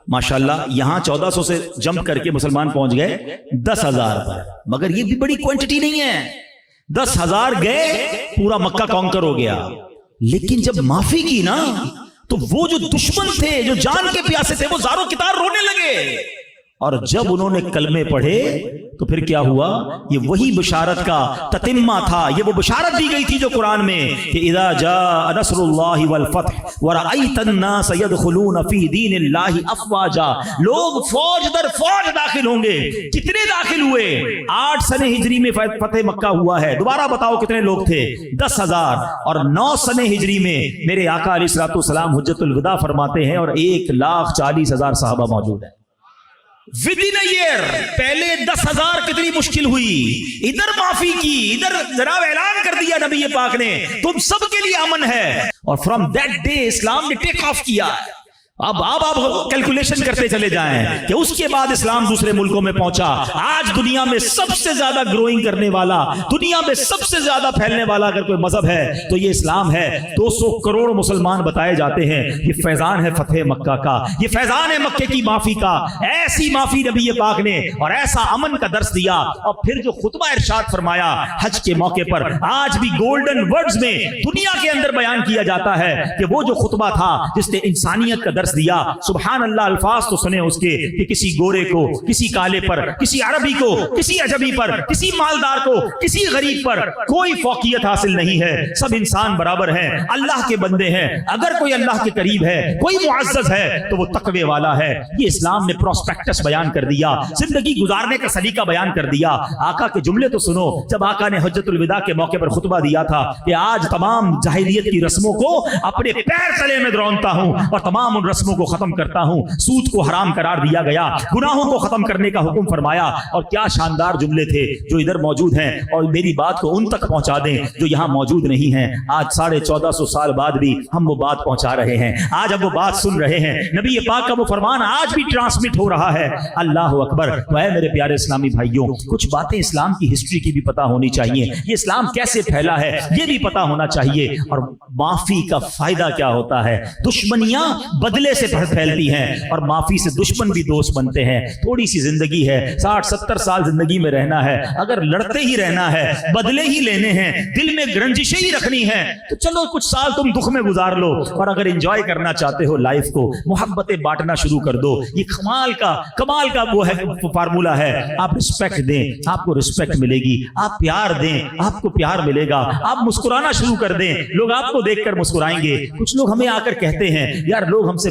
ماشاءاللہ یہاں 1400 سے جمپ کر کے مسلمان پہنچ گئے 10,000 پر. مگر یہ بھی بڑی کوانٹٹی نہیں ہے. 10,000 گئے, پورا مکہ کانکر ہو گیا. لیکن جب معافی کی نا تو وہ جو دشمن تھے, جو جان کے پیاسے تھے, وہ زاروں کتار رونے لگے. اور جب انہوں نے کلمے پڑھے تو پھر کیا ہوا؟ یہ وہی بشارت کا تتمہ تھا. یہ وہ بشارت دی گئی تھی جو قرآن میں کہ اذا جاء نصر اللہ والفتح ورأیت الناس يدخلون فی دین اللہ افواجا. لوگ فوج در فوج داخل ہوں گے. کتنے داخل ہوئے؟ 8 سن ہجری میں فتح مکہ ہوا ہے. دوبارہ بتاؤ کتنے لوگ تھے؟ 10,000. اور 9 سن ہجری میں میرے آقا علیہ الصلوۃ والسلام حجت الوداع فرماتے ہیں اور 1,40,000 صحابہ موجود ہیں. Within a year. پہلے 10,000 کتنی مشکل ہوئی, ادھر معافی کی, ادھر جناب اعلان کر دیا نبی پاک نے تم سب کے لیے امن ہے. اور فرام دیٹ ڈے اسلام نے ٹیک آف کیا. اب آپ کیلکولیشن کرتے چلے جائیں کہ اس کے بعد اسلام دوسرے ملکوں میں پہنچا. آج دنیا میں سب سے زیادہ گروئنگ کرنے والا, دنیا میں سب سے زیادہ پھیلنے والا اگر کوئی مذہب ہے تو یہ اسلام ہے. 200 کروڑ مسلمان بتائے جاتے ہیں. یہ فیضان ہے فتح مکہ کا, یہ فیضان ہے مکے کی معافی کا. ایسی معافی نبی پاک نے اور ایسا امن کا درس دیا. اور پھر جو خطبہ ارشاد فرمایا حج کے موقع پر, آج بھی گولڈن ورڈز میں دنیا کے اندر بیان کیا جاتا ہے کہ وہ جو خطبہ تھا جس نے انسانیت کا درس دیا. سبحان اللہ, الفاظ تو سنے اس کے کہ کسی گورے کو, کسی کالے پر, کسی عربی کو, کسی عجمی پر, کسی مالدار کو, کسی غریب پر کوئی فوقیت حاصل نہیں ہے. سب انسان برابر ہیں, اللہ کے بندے ہیں. اگر کوئی اللہ کے قریب ہے, کوئی معزز ہے تو وہ تقوی والا ہے. یہ اسلام نے پروسپیکٹس بیان کر دیا, زندگی گزارنے کا سلیقہ بیان کر دیا. آقا کے جملے تو سنو جب آقا نے حجت الوداع کے موقع پر خطبہ دیا تھا کہ آج تمام جاہلیت کی رسموں کو اپنے پیر تلے میں دروندتا ہوں اور تمام ان رسموں کو ختم کرتا ہوں. سود کو حرام قرار دیا گیا, گناہوں کو ختم کرنے کا حکم فرمایا. اور کیا شاندار جملے تھے جو ادھر موجود ہیں, اور میری بات کو ان تک پہنچا دیں جو یہاں موجود نہیں ہیں. آج 1450 سال بعد بھی ہم وہ بات پہنچا رہے ہیں. آج ہم وہ بات سن رہے ہیں. نبی پاک کا وہ فرمان آج بھی ٹرانسمٹ ہو رہا ہے. اللہ اکبر. تو اے میرے پیارے اسلامی بھائیوں, کچھ باتیں اسلام کی ہسٹری کی بھی پتہ ہونی چاہیے. یہ اسلام کیسے پھیلا ہے یہ بھی پتہ ہونا چاہیے. اور معافی کا فائدہ کیا ہوتا ہے. دشمنیاں بدلے سے پھیلتی ہیں اور معافی سے دشمن بھی دوست بنتے ہیں. تھوڑی سی زندگی ہے, 60-70 سال زندگی میں رہنا ہے. اگر لڑتے ہی رہنا ہے, بدلے ہی لینے ہیں, دل میں گرنجشیں ہی رکھنی ہیں, تو چلو کچھ سال تم دکھ میں گزار لو. اور اگر انجوائے کرنا چاہتے ہو لائف کو, محبتیں بانٹنا شروع کر دو. یہ کمال کا وہ ہے فارمولا ہے. آپ رسپیکٹ دیں, آپ کو رسپیکٹ ملے گی. آپ پیار دیں, آپ کو پیار ملے گا. آپ مسکرانا شروع کر دیں, لوگ آپ کو دیکھ کر مسکرائیں گے. کچھ لوگ ہمیں آ کر کہتے ہیں یار لوگ ہم سے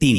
3,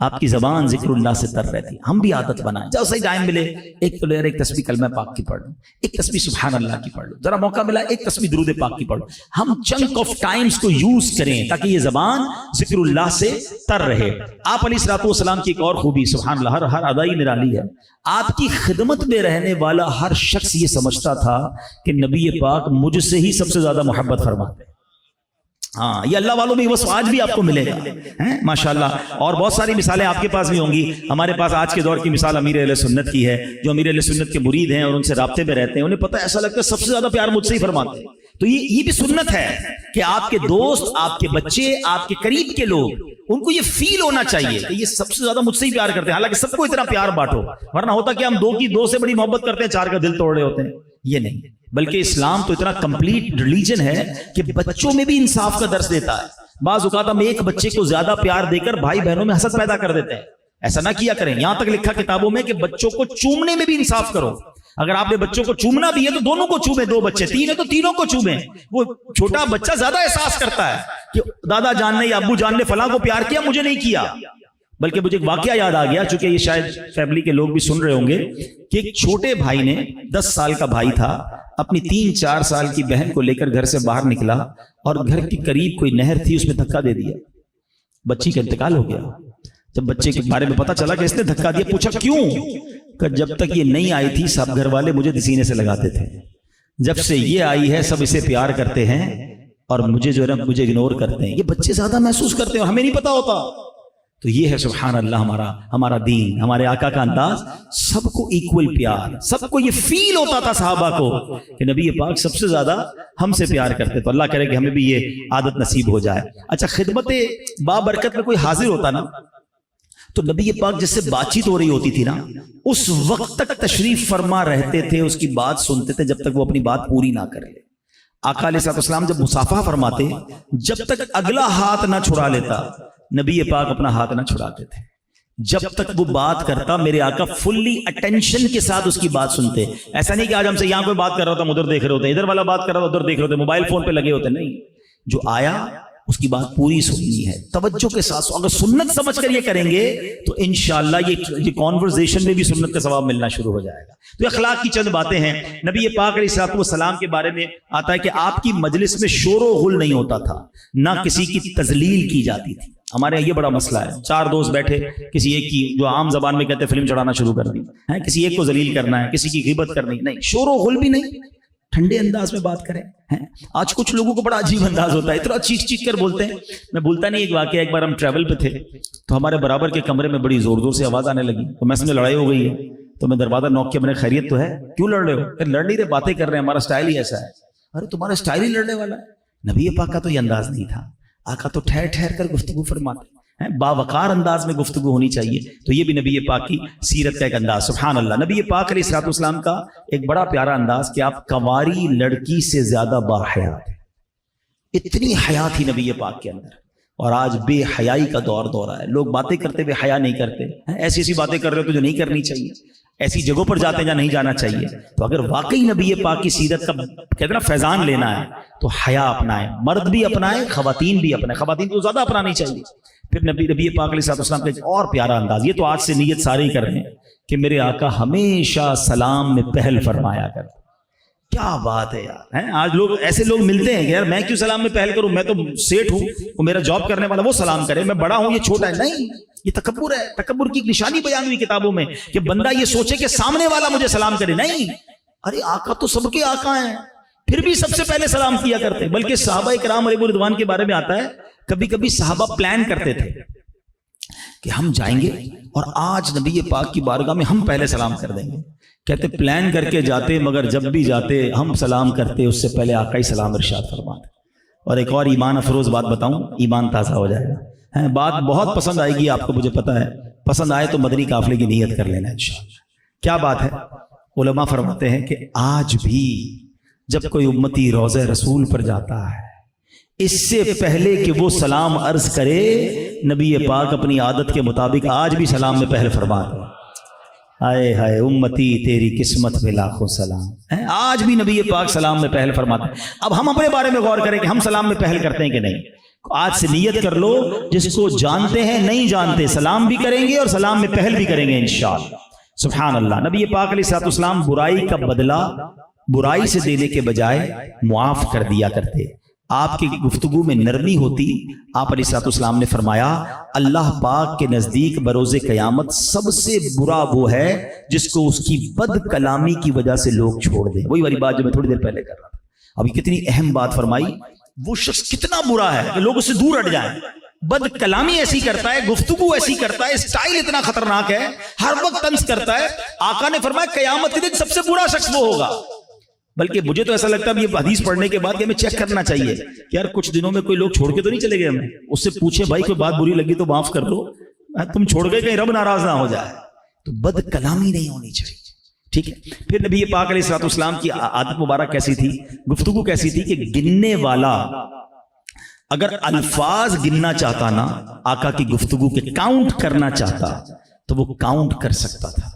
آپ کی زبان ذکر اللہ سے تر رہتی. ہم بھی عادت بنائیں, جب صحیح ٹائم ملے ایک تو لے ایک تسبیح کلمہ پاک کی پڑھ لو, ایک تسبیح سبحان اللہ کی پڑھ لو, ذرا موقع ملا ایک تسبیح درود پاک کی پڑھ لو. ہم چنک آف ٹائمز کو یوز کریں تاکہ یہ زبان ذکر اللہ سے تر رہے. آپ علیہ الصلوۃ والسلام کی ایک اور خوبی, سبحان اللہ, ہر ادائی نرالی ہے. آپ کی خدمت میں رہنے والا ہر شخص یہ سمجھتا تھا کہ نبی پاک مجھ سے ہی سب سے زیادہ محبت فرماتے ہیں. ہاں, یہ اللہ والوں میں بس آج بھی آپ کو ملے گا ماشاءاللہ. اور بہت ساری مثالیں آپ کے پاس بھی ہوں گی. ہمارے پاس آج کے دور کی مثال امیر اہل سنت کی ہے, جو امیر اہل سنت کے مرید ہیں اور ان سے رابطے میں رہتے ہیں, انہیں پتہ ہے ایسا لگتا ہے سب سے زیادہ پیار مجھ سے ہی فرماتے ہیں. تو یہ بھی سنت ہے کہ آپ کے دوست, آپ کے بچے, آپ کے قریب کے لوگ, ان کو یہ فیل ہونا چاہیے کہ یہ سب سے زیادہ مجھ سے ہی پیار کرتے ہیں. حالانکہ سب کو اتنا پیار بانٹو, ورنہ ہوتا کہ ہم دو سے بڑی محبت کرتے ہیں, 4 کا دل توڑ رہے ہوتے ہیں. یہ نہیں, بلکہ اسلام تو اتنا کمپلیٹ ریلیجن ہے کہ بچوں میں بھی انصاف کا درس دیتا ہے. بعض اوقات ہم ایک بچے کو زیادہ پیار دے کر بھائی بہنوں میں حسد پیدا کر دیتے ہیں. ایسا نہ کیا کریں. یہاں تک لکھا کتابوں میں کہ بچوں کو چومنے میں بھی انصاف کرو. اگر آپ نے بچوں کو چومنا بھی ہے تو دونوں کو چومیں, 2 بچے 3 ہیں تو تینوں کو چومیں. وہ چھوٹا بچہ زیادہ احساس کرتا ہے کہ دادا جان نے یا ابو جان نے فلاں کو پیار کیا, مجھے نہیں کیا. بلکہ مجھے ایک واقعہ یاد آ گیا, چونکہ یہ شاید فیملی کے لوگ بھی سن رہے ہوں گے, کہ ایک چھوٹے بھائی نے, 10 سال کا بھائی تھا, اپنی 3-4 سال کی بہن کو لے کر گھر سے باہر نکلا اور گھر کے قریب کوئی نہر تھی, اس میں دھکا دے دیا. بچی کا انتقال ہو گیا. جب بچے کے بارے میں پتا چلا کہ اس نے دھکا دیا, پوچھا کیوں, کہ جب تک یہ نہیں آئی تھی سب گھر والے مجھے سینے سے لگاتے تھے, جب سے یہ آئی ہے سب اسے پیار کرتے ہیں اور مجھے جو ہے نا مجھے اگنور کرتے ہیں. یہ بچے زیادہ محسوس کرتے ہیں اور ہمیں نہیں پتا ہوتا. تو یہ ہے سبحان اللہ ہمارا دین, ہمارے آقا کا انداز, سب کو ایکول پیار. سب کو یہ فیل ہوتا تھا صحابہ کو کہ نبی پاک سب سے زیادہ ہم سے پیار کرتے. تو اللہ کرے کہ ہمیں بھی یہ عادت نصیب ہو جائے. اچھا, خدمت بابرکت میں کوئی حاضر ہوتا نا, تو نبی پاک جس سے بات چیت ہو رہی ہوتی تھی نا, اس وقت تک تشریف فرما رہتے تھے, اس کی بات سنتے تھے جب تک وہ اپنی بات پوری نہ کرے. آقا علیہ السلام جب مصافحہ فرماتے, جب تک اگلا ہاتھ نہ چھڑا لیتا, نبی پاک اپنا ہاتھ نہ چھڑاتے تھے. جب تک وہ بات کرتا, میرے آقا فلی اٹینشن کے ساتھ اس کی بات سنتے. ایسا نہیں کہ آج ہم سے یہاں کوئی بات کر رہا ہوتا ہم ادھر دیکھ رہے ہوتے, ادھر والا بات کر رہا ہوتا ادھر دیکھ رہے ہوتے, موبائل فون پہ لگے ہوتے. نہیں, جو آیا اس کی بات پوری سننی ہے, توجہ کے ساتھ. اگر سنت سمجھ کر یہ کریں گے تو انشاءاللہ یہ کانورزیشن میں بھی سنت کا ثواب ملنا شروع ہو جائے گا. تو اخلاق کی چند باتیں ہیں. نبی پاک علیہ السلام کے بارے میں آتا ہے کہ آپ کی مجلس میں شور و غل نہیں ہوتا تھا, نہ کسی کی تذلیل کی جاتی تھی. ہمارے یہاں یہ بڑا مسئلہ ہے, 4 دوست بیٹھے, کسی ایک کی, جو عام زبان میں کہتے ہیں فلم چڑھانا شروع کر دی, کسی ایک کو ذلیل کرنا ہے, کسی کی غیبت کرنی. نہیں, شور و غل بھی نہیں, ٹھنڈے انداز میں بات کریں. آج کچھ لوگوں کو بڑا عجیب انداز ہوتا ہے, اتنا چیخ چیخ کر بولتے ہیں. میں بھولتا نہیں ایک واقعہ, ایک بار ہم ٹریول پہ تھے تو ہمارے برابر کے کمرے میں بڑی زور زور سے آواز آنے لگی. تو میں سمجھا لڑائی ہو گئی ہے, تو میں دروازہ نوک کیا, میں نے خیریت تو ہے, کیوں لڑ رہے ہو؟ لڑ نہیں رہے, باتیں کر رہے ہیں, ہمارا سٹائل ہی ایسا ہے. ارے تمہارا سٹائل ہی لڑنے والا ہے. نبی پاک کا تو یہ انداز نہیں تھا. آقا تو ٹھہر ٹھہر کر گفتگو فرماتے, باوقار انداز میں گفتگو ہونی چاہیے. تو یہ بھی نبی پاک کی سیرت کا ایک انداز. سبحان اللہ. نبی پاک علیہ السلام کا ایک بڑا پیارا انداز کہ آپ کنواری لڑکی سے زیادہ باحیات ہیں. اتنی حیا تھی نبی پاک کے اندر. اور آج بے حیائی کا دور ہے. لوگ باتیں کرتے ہوئے حیا نہیں کرتے, ایسی ایسی باتیں کر رہے ہو تو جو نہیں کرنی چاہیے, ایسی جگہوں پر جاتے ہیں جہاں نہیں جانا چاہیے. تو اگر واقعی نبی پاک کی سیرت کا کہتے ہیں نا فیضان لینا ہے تو حیا اپنائیں. مرد بھی اپنائیں, خواتین بھی اپنائیں. خواتین کو زیادہ اپنانی چاہیے. پھر نبی پاک علیہ السلام کا ایک اور پیارا انداز, یہ تو آج سے نیت سارے ہی کر رہے ہیں کہ میرے آقا ہمیشہ سلام میں پہل فرمایا کرتے. کیا بات ہے یار. آج لوگ ایسے لوگ ملتے ہیں کہ یار میں کیوں سلام میں پہل کروں, میں تو سیٹ ہوں, وہ میرا جاب کرنے والا وہ سلام کرے, میں بڑا ہوں یہ چھوٹا ہے. نہیں, یہ تکبر ہے. تکبر کی ایک نشانی بیان ہوئی کتابوں میں کہ بندہ یہ سوچے کہ سامنے والا مجھے سلام کرے. نہیں, ارے آقا تو سب کے آقا ہیں, پھر بھی سب سے پہلے سلام کیا کرتے. بلکہ صحابہ کرام علیہ رضوان کے بارے میں آتا ہے, کبھی کبھی صحابہ پلان کرتے تھے کہ ہم جائیں گے اور آج نبی پاک کی بارگاہ میں ہم پہلے سلام کر دیں گے. کہتے پلان کر کے جاتے, مگر جب بھی جاتے ہم سلام کرتے اس سے پہلے آقا ہی سلام ارشاد فرماتے. اور ایک اور ایمان افروز بات بتاؤں, ایمان تازہ ہو جائے گا. بات بہت پسند آئے گی آپ کو, مجھے پتا ہے. پسند آئے تو مدنی قافلے کی نیت کر لینا انشاءاللہ. کیا بات ہے, علماء فرماتے ہیں کہ آج بھی جب کوئی امتی روضہ رسول پر جاتا ہے, اس سے پہلے کہ وہ سلام عرض کرے, نبی پاک اپنی عادت کے مطابق آج بھی سلام میں پہل فرماتے ہیں. ہائے ہائے امتی تیری قسمت میں لاکھوں سلام. آج بھی نبی پاک سلام میں پہل فرماتے ہیں. اب ہم اپنے بارے میں غور کریں کہ ہم سلام میں پہل کرتے ہیں کہ نہیں. آج سے نیت کر لو، جس کو جانتے ہیں نہیں جانتے سلام بھی کریں گے اور سلام میں پہل بھی کریں گے انشاءاللہ۔ سبحان اللہ۔ نبی پاک علیہ الصلوۃ والسلام برائی کا بدلہ برائی سے دینے کے بجائے معاف کر دیا کرتے۔ آپ کی گفتگو میں نرمی ہوتی۔ آپ علیہ الصلوۃ والسلام نے فرمایا اللہ پاک کے نزدیک بروز قیامت سب سے برا وہ ہے جس کو اس کی بد کلامی کی وجہ سے لوگ چھوڑ دیں۔ وہی والی بات جو میں تھوڑی دیر پہلے کر رہا تھا۔ ابھی کتنی اہم بات فرمائی، وہ شخص کتنا برا ہے کہ لوگ اس سے دور ہٹ جائیں۔ بد کلامی ایسی کرتا ہے، گفتگو ایسی کرتا ہے، اسٹائل اتنا خطرناک ہے، ہر وقت طنز کرتا ہے۔ آقا نے فرمایا قیامت کے دن سب سے برا شخص وہ ہوگا۔ بلکہ مجھے تو ایسا لگتا ہے یہ حدیث پڑھنے کے بعد کہ ہمیں چیک کرنا چاہیے کہ یار کچھ دنوں میں کوئی لوگ چھوڑ کے تو نہیں چلے گئے ہمیں، اس سے پوچھے بھائی کوئی بات بری لگی تو معاف کر دو، تم چھوڑ گئے کہیں رب ناراض نہ ہو جائے۔ تو بد کلامی نہیں ہونی چاہیے، ٹھیک ہے۔ پھر نبی پاک علیہ الصلوۃ والسلام کی عادت مبارک کیسی تھی، گفتگو کیسی تھی کہ گننے والا اگر الفاظ گننا چاہتا نا، آقا کی گفتگو کے کاؤنٹ کرنا چاہتا تو وہ کاؤنٹ کر سکتا تھا۔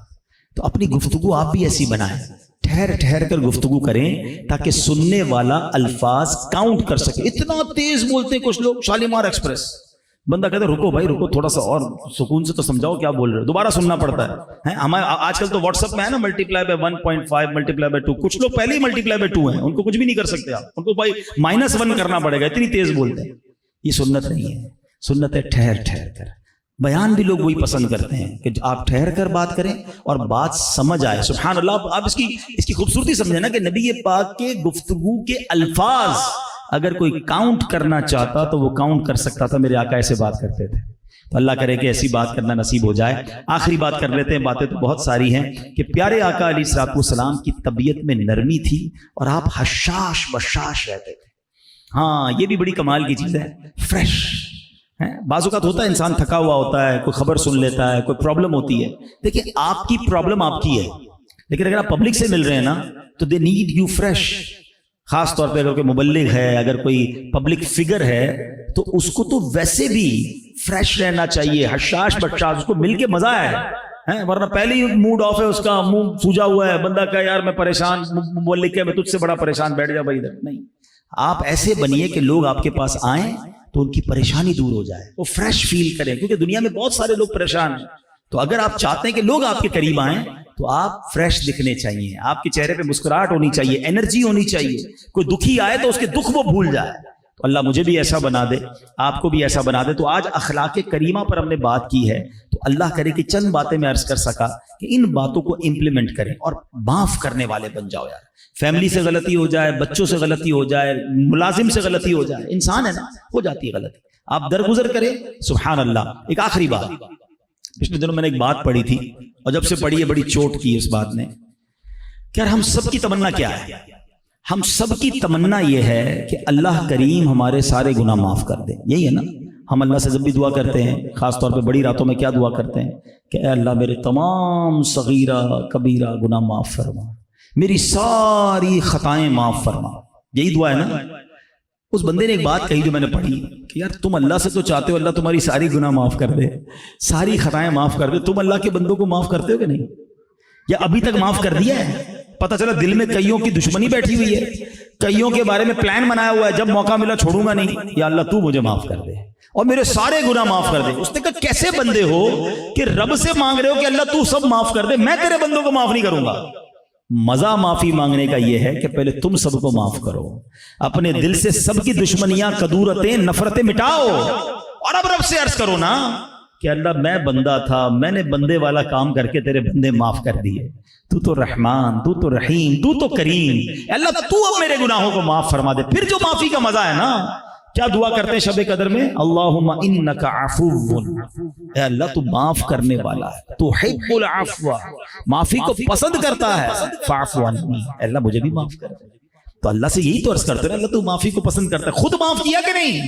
تو اپنی گفتگو آپ بھی ایسی بنائیں، ٹھہر ٹھہر کر گفتگو کریں تاکہ سننے والا الفاظ کاؤنٹ کر سکے۔ اتنا تیز بولتے ہیں کچھ لوگ، شالیمار ایکسپریس، بندہ کہتا ہے رکو بھائی رکو، تھوڑا سا اور سکون سے تو سمجھاؤ کیا بول رہے ہو، دوبارہ سننا پڑتا ہے۔ ہمارے آج کل تو واٹس ایپ میں ہے نا ملٹیپلائی بائی 1.5 ملٹیپلائی بائی 2، کچھ لوگ پہلے ہی ملٹیپلائی بائی 2 ہیں، ان کو کچھ بھی نہیں کر سکتے آپ، ان کو بھائی -1 کرنا پڑے گا، اتنی تیز بولتے ہیں۔ یہ سنت نہیں ہے، سنت ہے ٹھہر ٹھہر کر۔ بیان بھی لوگ وہی پسند کرتے ہیں کہ آپ ٹھہر کر بات کریں اور بات سمجھ آئے۔ سبحان اللہ۔ آپ اس کی خوبصورتی سمجھیں نا کہ نبی پاک کے گفتگو کے الفاظ اگر کوئی کاؤنٹ کرنا چاہتا تو وہ کاؤنٹ کر سکتا تھا۔ میرے آقا ایسے بات کرتے تھے، تو اللہ کرے کہ ایسی بات کرنا نصیب ہو جائے۔ آخری بات کر لیتے ہیں، باتیں تو بہت ساری ہیں، کہ پیارے آقا علیہ الصلوۃ والسلام کی طبیعت میں نرمی تھی اور آپ حشاش بشاش رہتے تھے۔ ہاں یہ بھی بڑی کمال کی چیز ہے، فریش۔ بعض اوقات ہوتا ہے انسان تھکا ہوا ہوتا ہے، کوئی خبر سن لیتا ہے، کوئی پرابلم ہوتی ہے۔ دیکھیں آپ کی پرابلم آپ کی ہے، لیکن اگر آپ پبلک سے مل رہے ہیں نا تو دے نیڈ یو فریش۔ خاص طور پہ اگر کوئی مبلغ ہے، اگر کوئی پبلک فگر ہے تو اس کو تو ویسے بھی فریش رہنا چاہیے، حشاش بشاش، اس کو مل کے مزہ ہے، ورنہ پہلے ہی موڈ آف ہے، اس کا منہ سوجا ہوا ہے، بندہ کہا یار میں پریشان، مبلغ ہے میں تجھ سے بڑا پریشان، بیٹھ جا بھائی ادھر۔ نہیں، آپ ایسے بنیے کہ لوگ آپ کے پاس آئیں تو ان کی پریشانی دور ہو جائے، وہ فریش فیل کریں، کیونکہ دنیا میں بہت سارے لوگ پریشان ہیں۔ تو اگر آپ چاہتے ہیں کہ لوگ آپ کے قریب آئیں تو آپ فریش دکھنے چاہیے، آپ کے چہرے پہ مسکراہٹ ہونی چاہیے، انرجی ہونی چاہیے۔ کوئی دکھی آئے تو اس کے دکھ وہ بھول جائے۔ تو اللہ مجھے بھی ایسا بنا دے، آپ کو بھی ایسا بنا دے۔ تو آج اخلاق کریمہ پر ہم نے بات کی ہے، تو اللہ کرے کہ چند باتیں میں عرض کر سکا کہ ان باتوں کو امپلیمنٹ کریں اور معاف کرنے والے بن جاؤ۔ یار فیملی سے غلطی ہو جائے، بچوں سے غلطی ہو جائے، ملازم سے غلطی ہو جائے، انسان ہے نا، ہو جاتی ہے غلطی، آپ درگزر کریں۔ سبحان اللہ۔ ایک آخری بات، پچھلے دنوں میں نے ایک بات پڑھی تھی اور جب سے پڑھی ہے بڑی چوٹ کی اس بات نے، کہ یار ہم سب کی تمنا کیا ہے؟ ہم سب کی تمنا یہ ہے کہ اللہ کریم ہمارے سارے گناہ معاف کر دے، یہی ہے نا؟ ہم اللہ سے جب بھی دعا کرتے ہیں، خاص طور پہ بڑی راتوں میں کیا دعا کرتے ہیں کہ اے اللہ میرے تمام صغیرہ کبیرہ گناہ معاف فرما، میری ساری خطائیں معاف فرما، یہی دعا ہے نا؟ اس بندے نے ایک بات کہی جو میں نے پڑھی کہ یار تم اللہ سے تو چاہتے ہو اللہ تمہاری ساری گناہ معاف کر دے، ساری خطائیں معاف کر دے، تم اللہ کے بندوں کو معاف کرتے ہو کہ نہیں؟ یا ابھی تک معاف کر دیا ہے؟ پتہ چلا دل میں کئیوں کی دشمنی بیٹھی ہوئی ہے، کئیوں کے بارے میں پلان بنایا ہوا ہے، جب موقع ملا چھوڑوں گا نہیں، یا اللہ تو مجھے معاف کر دے اور میرے سارے گناہ معاف کر دے۔ اس نے کہا کیسے بندے ہو کہ رب سے مانگ رہے ہو کہ اللہ تو سب معاف کر دے، میں تیرے بندوں کو معاف نہیں کروں گا۔ مزہ معافی مانگنے کا یہ ہے کہ پہلے تم سب کو معاف کرو، اپنے دل سے سب کی دشمنیاں، کدورتیں، نفرتیں مٹاؤ، اور اب رب سے عرض کرو نا کہ اللہ میں بندہ تھا، میں نے بندے والا کام کر کے تیرے بندے معاف کر دیے، تو تو رحمان، تو تو رحیم، تو تو کریم، اللہ تو اب میرے گناہوں کو معاف فرما دے۔ پھر جو معافی کا مزہ ہے نا، کیا دعا کرتے ہیں شب قدر میں؟ اللہم انک عفو، اے اللہ تو معاف کرنے والا ہے، تو حب العفو، معافی کو پسند کرتا ہے، فاعف عنی، اے اللہ مجھے بھی معاف کر دے۔ تو اللہ سے یہی تو عرض کرتے ہیں، اللہ تو معافی کو پسند کرتا ہے، خود معاف کیا کہ نہیں؟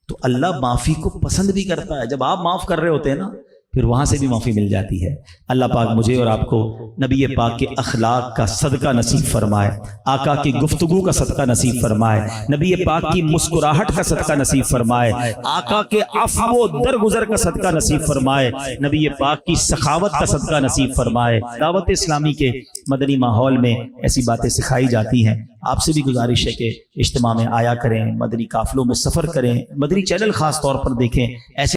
تو اللہ معافی کو پسند بھی کرتا ہے۔ جب آپ معاف کر رہے ہوتے ہیں نا، پھر وہاں سے بھی معافی مل جاتی ہے۔ اللہ پاک مجھے اور آپ کو نبی پاک کے اخلاق کا صدقہ نصیب فرمائے، آقا کی گفتگو کا صدقہ نصیب فرمائے، نبی پاک کی مسکراہٹ کا صدقہ نصیب فرمائے، آقا کے عفو و درگزر کا صدقہ نصیب فرمائے، نبی پاک کی سخاوت کا صدقہ نصیب فرمائے۔ دعوت اسلامی کے مدنی ماحول میں ایسی باتیں سکھائی جاتی ہیں، آپ سے بھی گزارش ہے کہ اجتماع میں آیا کریں، مدنی قافلوں میں سفر کریں، مدنی چینل خاص طور پر دیکھیں، ایسے